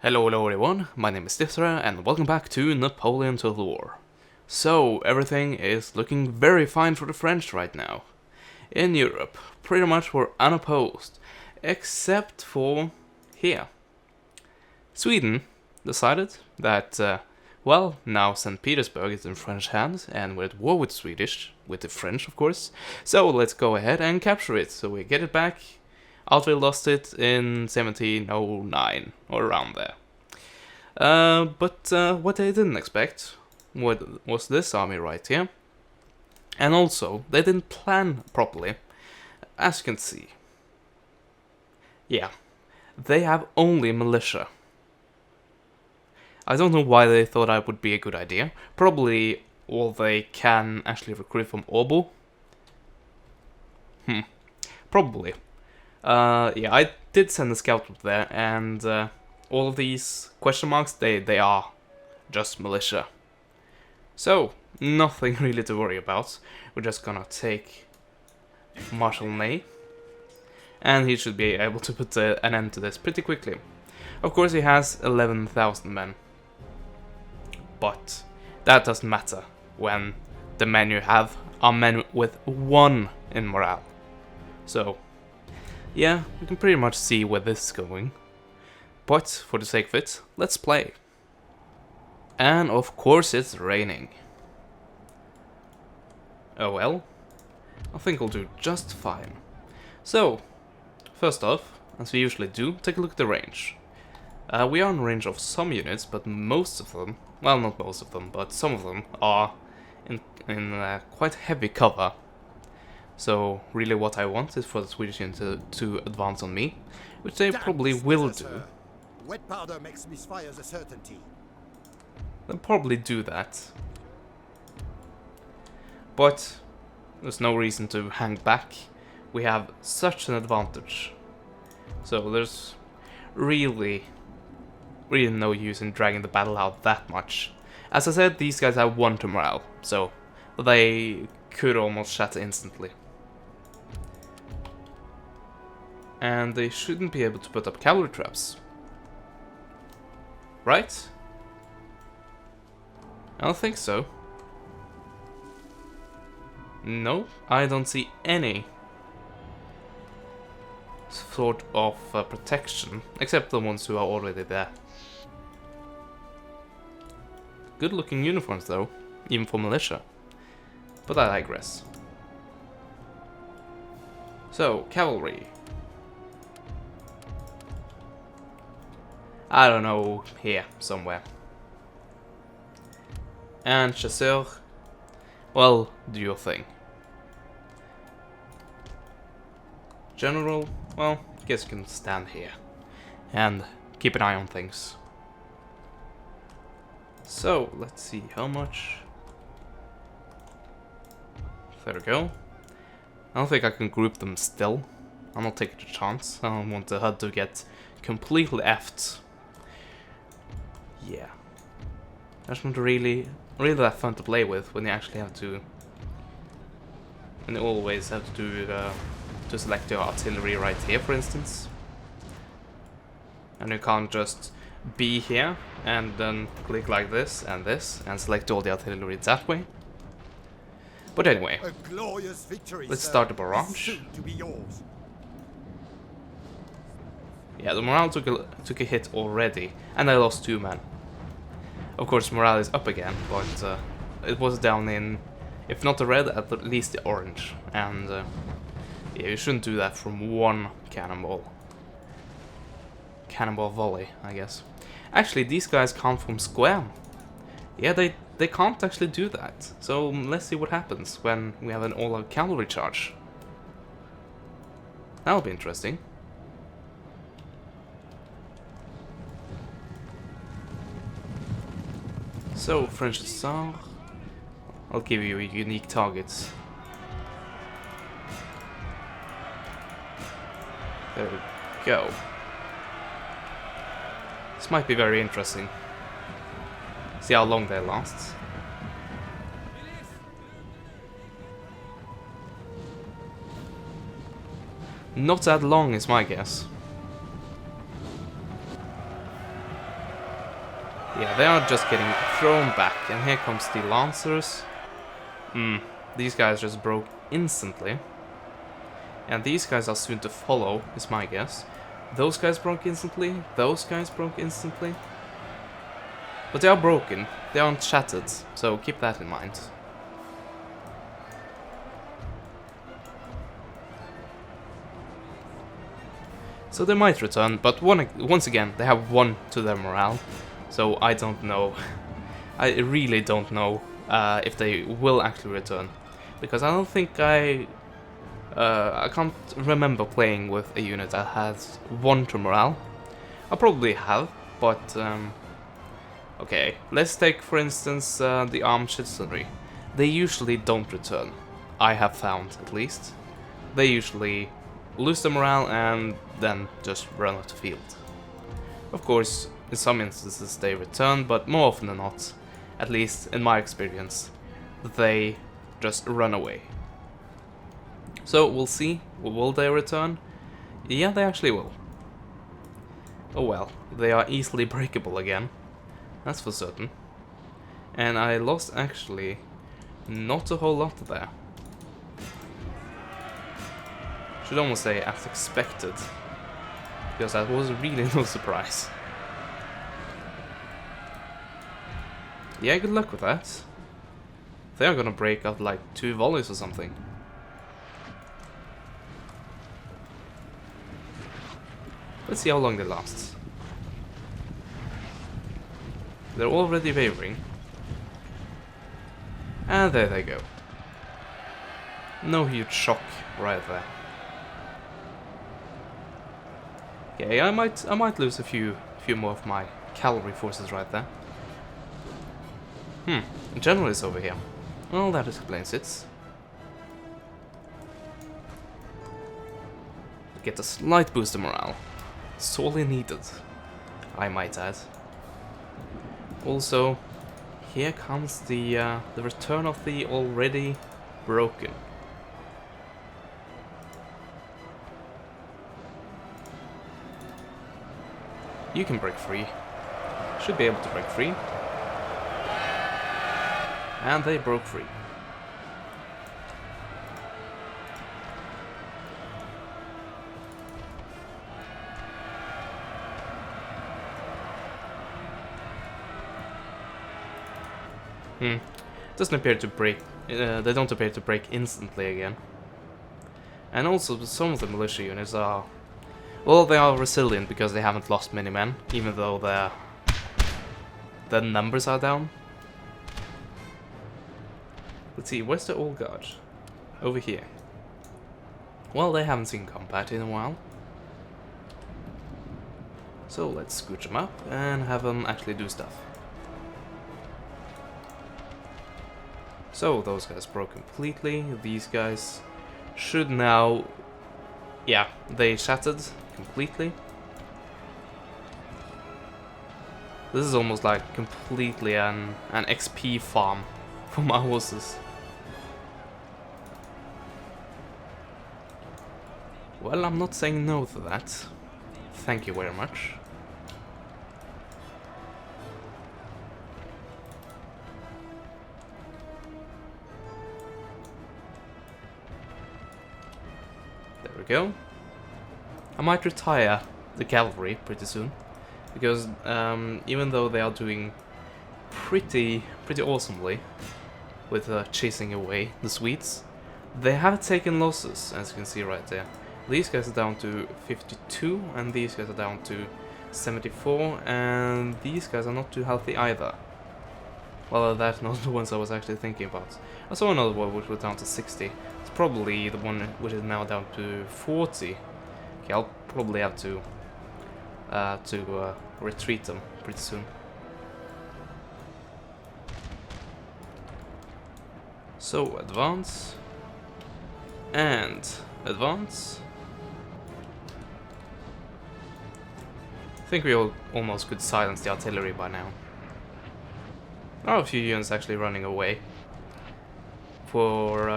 Hello everyone, my name is Diphthera and welcome back to Napoleon Total War. So, everything is looking very fine for the French right now. In Europe, pretty much we're unopposed, except for here. Sweden decided that, now St. Petersburg is in French hands and we're at war with Swedish, with the French of course, so let's go ahead and capture it, so we get it back. Altville lost it in 1709, or around there. But what they didn't expect was this army right here. And also, they didn't plan properly, as you can see. Yeah, they have only militia. I don't know why they thought that would be a good idea. Probably all they can actually recruit from Åbo. Probably. Yeah, I did send a scout up there, and all of these question marks, they are just militia. So, nothing really to worry about. We're just gonna take Marshal Ney, and he should be able to put an end to this pretty quickly. Of course, he has 11,000 men, but that doesn't matter when the men you have are men with 1 in morale. So, yeah, we can pretty much see where this is going. But, for the sake of it, let's play. And of course it's raining. Oh well, I think we'll do just fine. So, first off, as we usually do, take a look at the range. We are in range of some units, but most of them, well not most of them, but some of them are in quite heavy cover. So really what I want is for the Swedish unit to advance on me, which they probably will do. Wet powder makes misfires a certainty. They'll probably do that. But there's no reason to hang back. We have such an advantage. So there's really no use in dragging the battle out that much. As I said, these guys have 1 to morale, so they could almost shatter instantly. And they shouldn't be able to put up cavalry traps. Right? I don't think so. No, I don't see any sort of protection, except the ones who are already there. Good looking uniforms though, even for militia. But I digress. So, cavalry. I don't know, here, somewhere. And chasseur, well, do your thing. General, well, guess you can stand here. And keep an eye on things. So, let's see, how much? There we go. I don't think I can group them still. I'm not taking a chance. I don't want the HUD to get completely effed. Yeah. That's not really that fun to play with when you actually have to... When you always have to do to select your artillery right here, for instance. And you can't just be here and then click like this and select all the artillery that way. But anyway, let's start the barrage. Yeah, the morale took a hit already, and I lost 2 men. Of course, morale is up again, but it was down in, if not the red, at least the orange. And yeah, you shouldn't do that from 1 cannonball. Cannonball volley, I guess. Actually, these guys come from square. Yeah, they can't actually do that. So let's see what happens when we have an all-out cavalry charge. That'll be interesting. So, French Hussar, I'll give you unique targets. There we go. This might be very interesting. See how long they last. Not that long is my guess. Yeah, they are just getting thrown back, and here comes the Lancers. These guys just broke instantly. And these guys are soon to follow, is my guess. Those guys broke instantly, those guys broke instantly. But they are broken, they aren't shattered, so keep that in mind. So they might return, but once again, they have 1 to their morale. So I don't know. I really don't know if they will actually return. Because I don't think I can't remember playing with a unit that has 1 to morale. I probably have, but okay. Let's take, for instance, the armed citizenry. They usually don't return. I have found, at least. They usually lose their morale and then just run out the field. Of course, in some instances they return, but more often than not, at least in my experience, they just run away. So we'll see, will they return? Yeah, they actually will. Oh well, they are easily breakable again, that's for certain. And I lost actually not a whole lot there. Should almost say as expected, because that was really no surprise. Yeah, good luck with that. They are gonna break out like 2 volleys or something. Let's see how long they last. They're already wavering. And there they go. No huge shock right there. Okay, I might lose a few more of my cavalry forces right there. General is over here. Well, that explains it. Get a slight boost of morale. Sorely needed, I might add. Also, here comes the return of the already broken. You can break free. Should be able to break free. And they broke free. Doesn't appear to break. They don't appear to break instantly again. And also, some of the militia units are, well, they are resilient because they haven't lost many men, even though their numbers are down. Let's see, where's the old guard? Over here. Well, they haven't seen combat in a while. So let's scooch them up and have them actually do stuff. So those guys broke completely. These guys should now... yeah, they shattered completely. This is almost like completely an XP farm for my horses. Well, I'm not saying no to that. Thank you very much. There we go. I might retire the cavalry pretty soon, because even though they are doing pretty awesomely with chasing away the Swedes, they have taken losses, as you can see right there. These guys are down to 52, and these guys are down to 74, and these guys are not too healthy either. Well, that's not the ones I was actually thinking about. I saw another one which was down to 60. It's probably the one which is now down to 40. Okay, I'll probably have to retreat them pretty soon. So, advance. And advance. I think we almost could silence the artillery by now. There are a few units actually running away. For,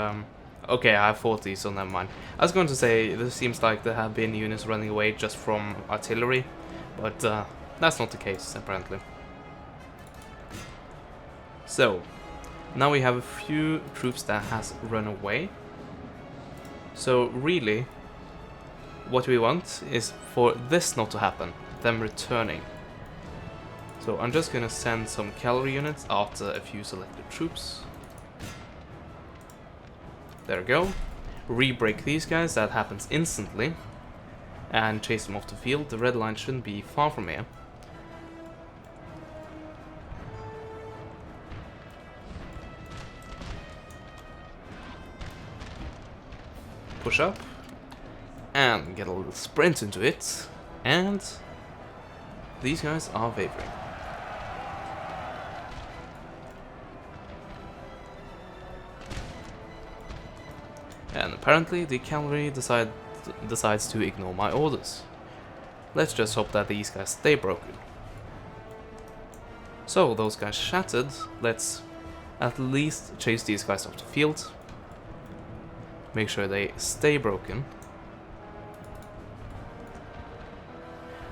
okay, I have 40, so never mind. I was going to say, this seems like there have been units running away just from artillery, but that's not the case, apparently. So, now we have a few troops that has run away. So really, what we want is for this not to happen, them returning. So I'm just gonna send some cavalry units after a few selected troops. There we go. Re-break these guys, that happens instantly. And chase them off the field. The red line shouldn't be far from here. Push up. And get a little sprint into it. And these guys are wavering. And apparently the cavalry decides to ignore my orders. Let's just hope that these guys stay broken. So, those guys shattered. Let's at least chase these guys off the field. Make sure they stay broken.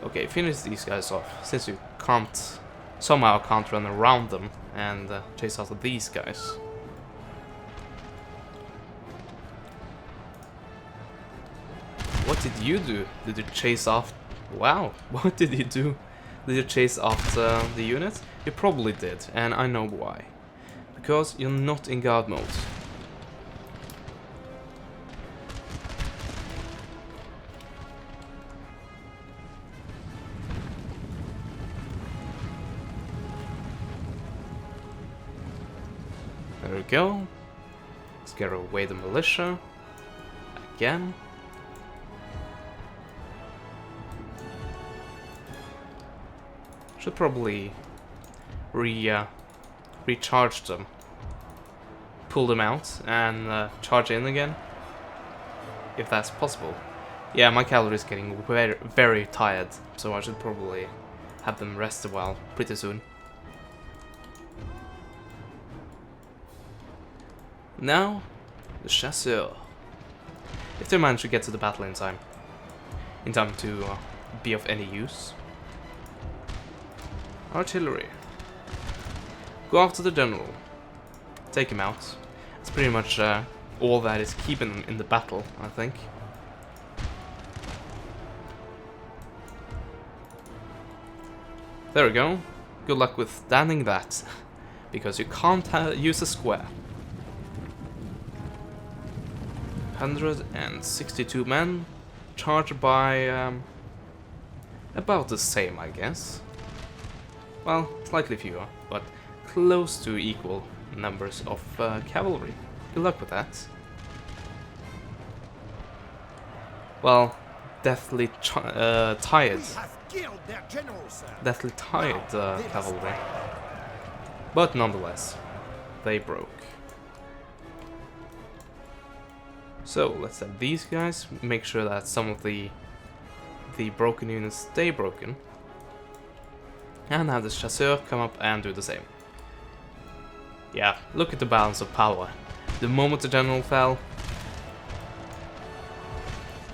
Okay, finish these guys off, since you somehow can't run around them and chase after these guys. What did you do? Did you chase off? Wow, what did you do? Did you chase after the units? You probably did, and I know why. Because you're not in guard mode. There we go. Scare away the militia. Again. Should probably recharge them. Pull them out and charge in again. If that's possible. Yeah, my cavalry is getting very, very tired, so I should probably have them rest a while pretty soon. Now, the chasseur. If they manage to get to the battle in time to be of any use. Artillery. Go after the general. Take him out. It's pretty much all that is keeping him in the battle, I think. There we go. Good luck with standing that, because you can't use a square. 162 men, charged by about the same, I guess. Well, slightly fewer, but close to equal numbers of cavalry. Good luck with that. Well, deathly tired. Deathly tired cavalry. But nonetheless, they broke. So let's have these guys make sure that some of the broken units stay broken. And have the chasseur come up and do the same. Yeah, look at the balance of power. The moment the general fell,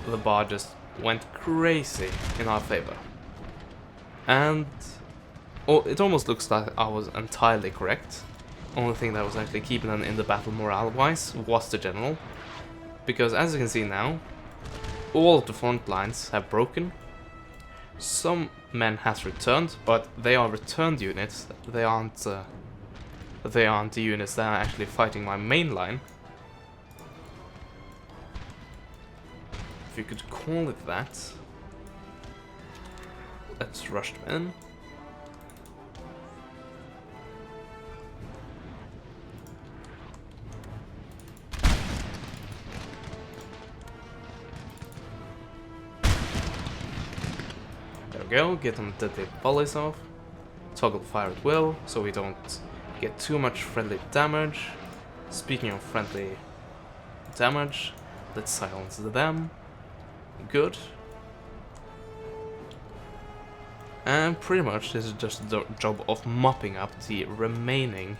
the bar just went crazy in our favor. And it almost looks like I was entirely correct. Only thing that was actually keeping them in the battle morale-wise was the general. Because as you can see now, all of the front lines have broken. Some men has returned, but they are returned units. They aren't the units that are actually fighting my main line. If you could call it that. Let's rush them in. Go, get them deadly volleys off, toggle fire at will, so we don't get too much friendly damage. Speaking of friendly damage, let's silence them. Good. And pretty much this is just the job of mopping up the remaining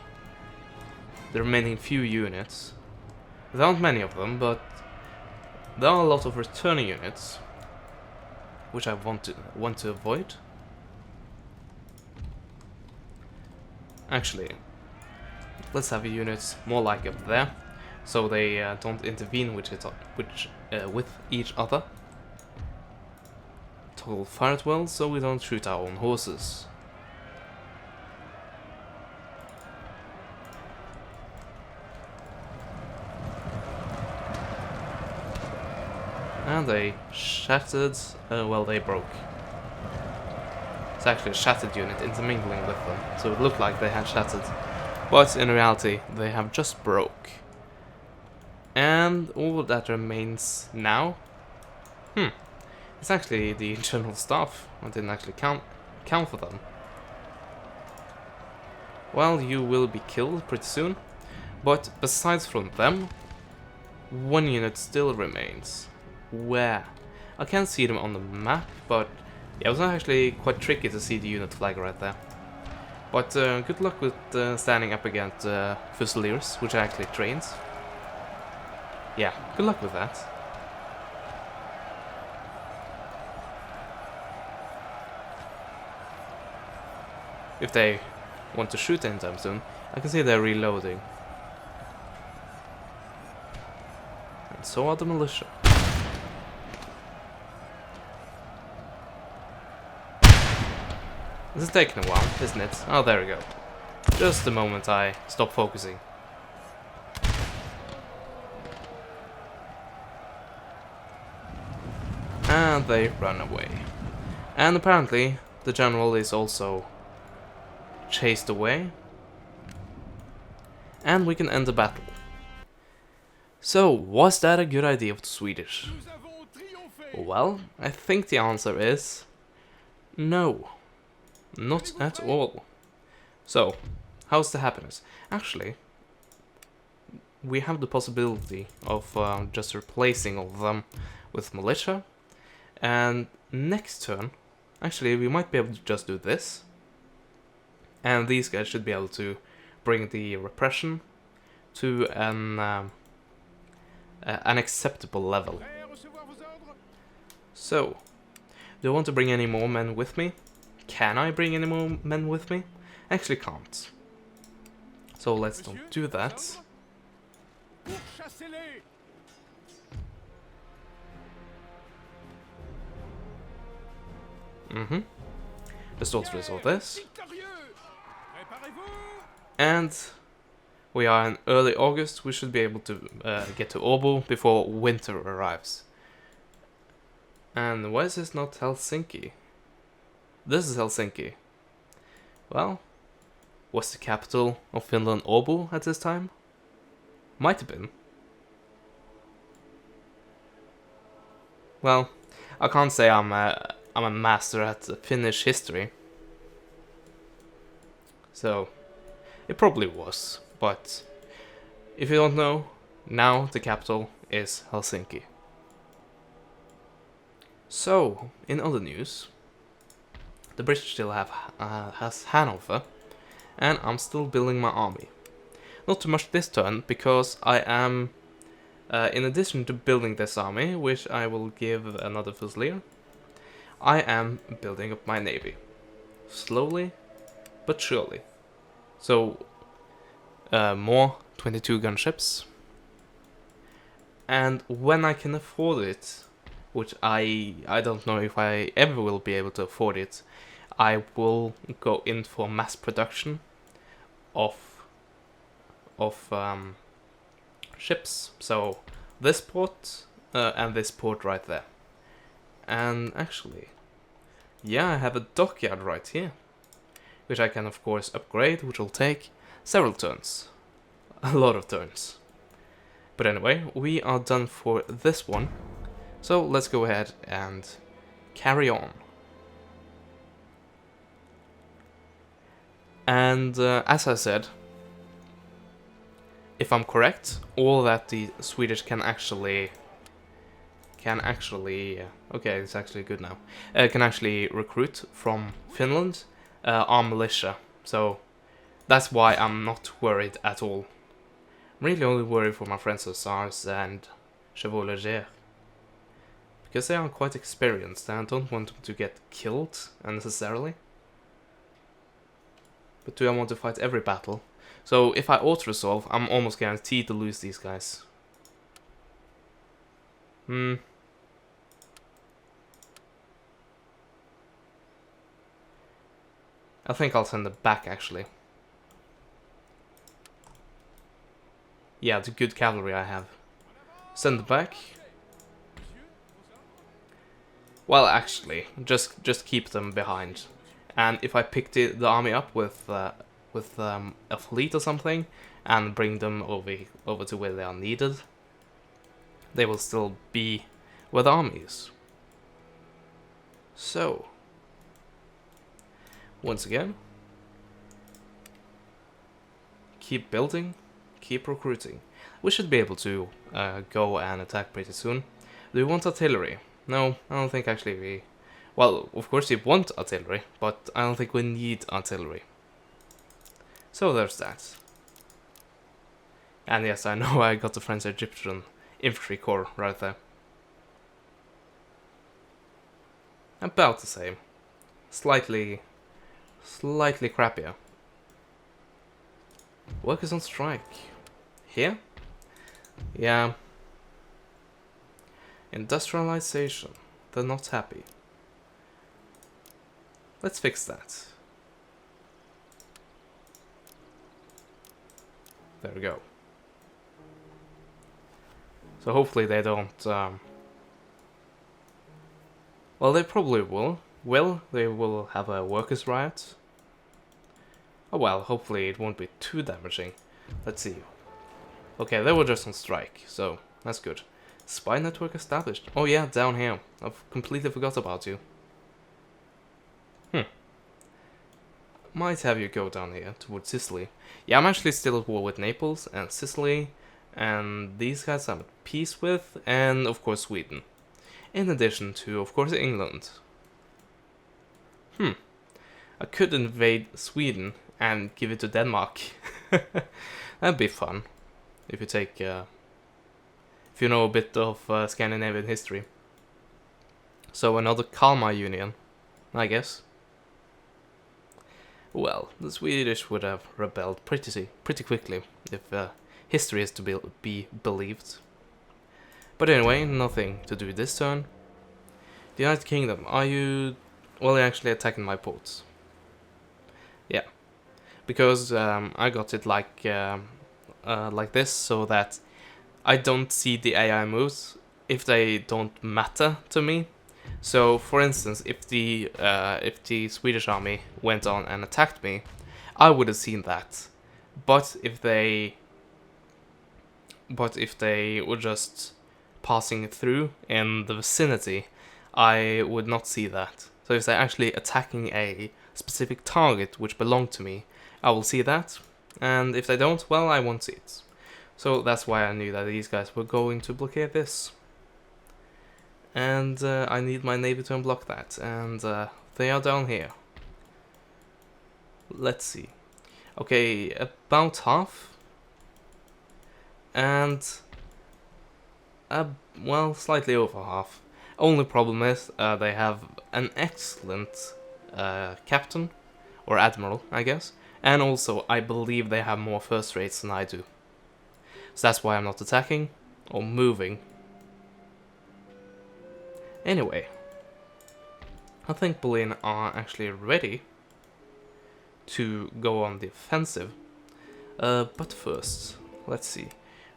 few units. There aren't many of them, but there are a lot of returning units, which I want to avoid. Actually, let's have units more like up there, so they don't intervene with each other. Toggle fire as well, so we don't shoot our own horses. And they shattered, well, they broke. It's actually a shattered unit intermingling with them, so it looked like they had shattered. But in reality, they have just broke. And all that remains now, it's actually the general staff. I didn't actually count for them. Well, you will be killed pretty soon, but besides from them, one unit still remains. Where? I can't see them on the map, but yeah, it was actually quite tricky to see the unit flag right there. But good luck with standing up against Fusiliers, which are actually trains. Yeah, good luck with that. If they want to shoot anytime soon, I can see they're reloading. And so are the militia. This is taking a while, isn't it? Oh, there we go. Just the moment I stop focusing. And they run away. And apparently, the general is also chased away. And we can end the battle. So, was that a good idea of the Swedish? Well, I think the answer is no. Not at all. So, how's the happiness? Actually, we have the possibility of just replacing all of them with militia. And next turn, actually, we might be able to just do this. And these guys should be able to bring the repression to an acceptable level. So, do I want to bring any more men with me? Can I bring any more men with me? I actually can't. So let's don't do that. Let's also resolve this. And we are in early August. We should be able to get to Åbo before winter arrives. And why is this not Helsinki? This is Helsinki. Well, was the capital of Finland Åbo at this time? Might have been. Well, I can't say I'm a master at Finnish history. So, it probably was. But, if you don't know, now the capital is Helsinki. So, in other news, the British still has Hanover, and I'm still building my army. Not too much this turn, because I am, in addition to building this army, which I will give another Fusilier, I am building up my navy. Slowly, but surely. So, more 22 gunships. And when I can afford it, which I don't know if I ever will be able to afford it, I will go in for mass production of ships. So this port and this port right there. And actually, yeah, I have a dockyard right here, which I can of course upgrade, which will take several turns. A lot of turns. But anyway, we are done for this one. So let's go ahead and carry on. And as I said, if I'm correct, all that the Swedish can actually okay, it's actually good now. Can actually recruit from Finland are militia. So that's why I'm not worried at all. I'm really only worried for my friends Hussars and Chevaulegers, because they are quite experienced and I don't want them to get killed unnecessarily. But do I want to fight every battle? So if I auto-resolve, I'm almost guaranteed to lose these guys. I think I'll send it back, actually. Yeah, the good cavalry I have. Send it back. Well, actually, just keep them behind. And if I pick the army up with a fleet or something, and bring them over to where they are needed, they will still be with armies. So, once again, keep building, keep recruiting. We should be able to go and attack pretty soon. Do we want artillery? No, I don't think actually we... Well, of course we want artillery, but I don't think we need artillery. So there's that. And yes, I know I got the French-Egyptian infantry corps right there. About the same. Slightly crappier. Workers on strike. Here? Yeah. Industrialization. They're not happy. Let's fix that. There we go. So hopefully they don't... Well, they probably will. They will have a workers' riot. Oh well, hopefully it won't be too damaging. Let's see. Okay, they were just on strike, so that's good. Spy network established. Oh yeah, down here. I've completely forgot about you. Might have you go down here towards Sicily. Yeah, I'm actually still at war with Naples and Sicily, and these guys I'm at peace with, and of course Sweden. In addition to, of course, England. I could invade Sweden and give it to Denmark. That'd be fun. If you take... if you know a bit of Scandinavian history. So another Kalmar Union, I guess. Well, the Swedish would have rebelled pretty quickly, if history is to be believed. But anyway, nothing to do this turn. The United Kingdom, are you... Well, you're actually attacking my ports. Yeah. Because I got it like this, so that I don't see the AI moves if they don't matter to me. So, for instance, if the Swedish army went on and attacked me, I would have seen that. But if they were just passing through in the vicinity, I would not see that. So if they're actually attacking a specific target which belonged to me, I will see that. And if they don't, well, I won't see it. So that's why I knew that these guys were going to blockade this. And I need my navy to unblock that. And they are down here. Let's see. Okay, about half. And... well, slightly over half. Only problem is they have an excellent captain. Or admiral, I guess. And also, I believe they have more first rates than I do. So that's why I'm not attacking. Or moving. Anyway, I think Berlin are actually ready to go on the offensive. But first, let's see.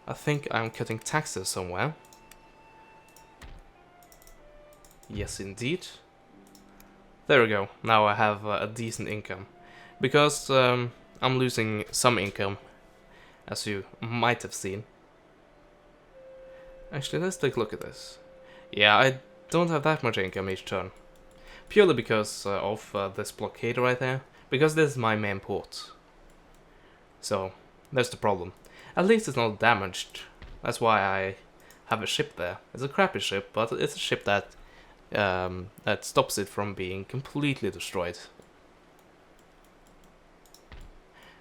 I think I'm cutting taxes somewhere. Yes, indeed. There we go. Now I have a decent income. Because I'm losing some income, as you might have seen. Actually, let's take a look at this. Yeah, I don't have that much income each turn. Purely because of this blockade right there. Because this is my main port. So, that's the problem. At least it's not damaged. That's why I have a ship there. It's a crappy ship, but it's a ship that that stops it from being completely destroyed.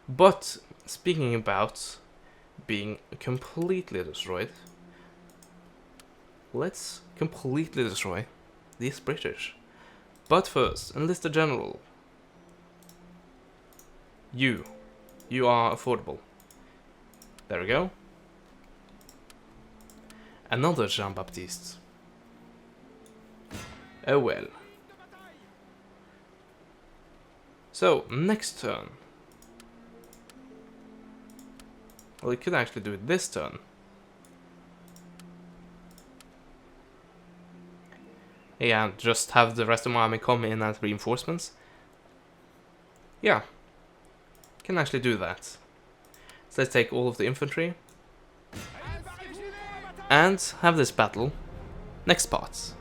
But, speaking about being completely destroyed, let's completely destroy these British. But first, enlist a general. You You are affordable. There we go. Another Jean-Baptiste. Oh well. So, next turn. Well, we could actually do it this turn. Yeah, just have the rest of my army come in as reinforcements. Yeah, can actually do that. So let's take all of the infantry. And have this battle next part.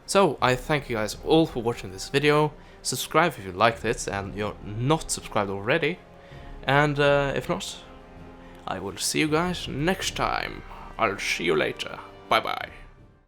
So, I thank you guys all for watching this video. Subscribe if you liked it and you're not subscribed already. And if not, I will see you guys next time. I'll see you later. Bye bye.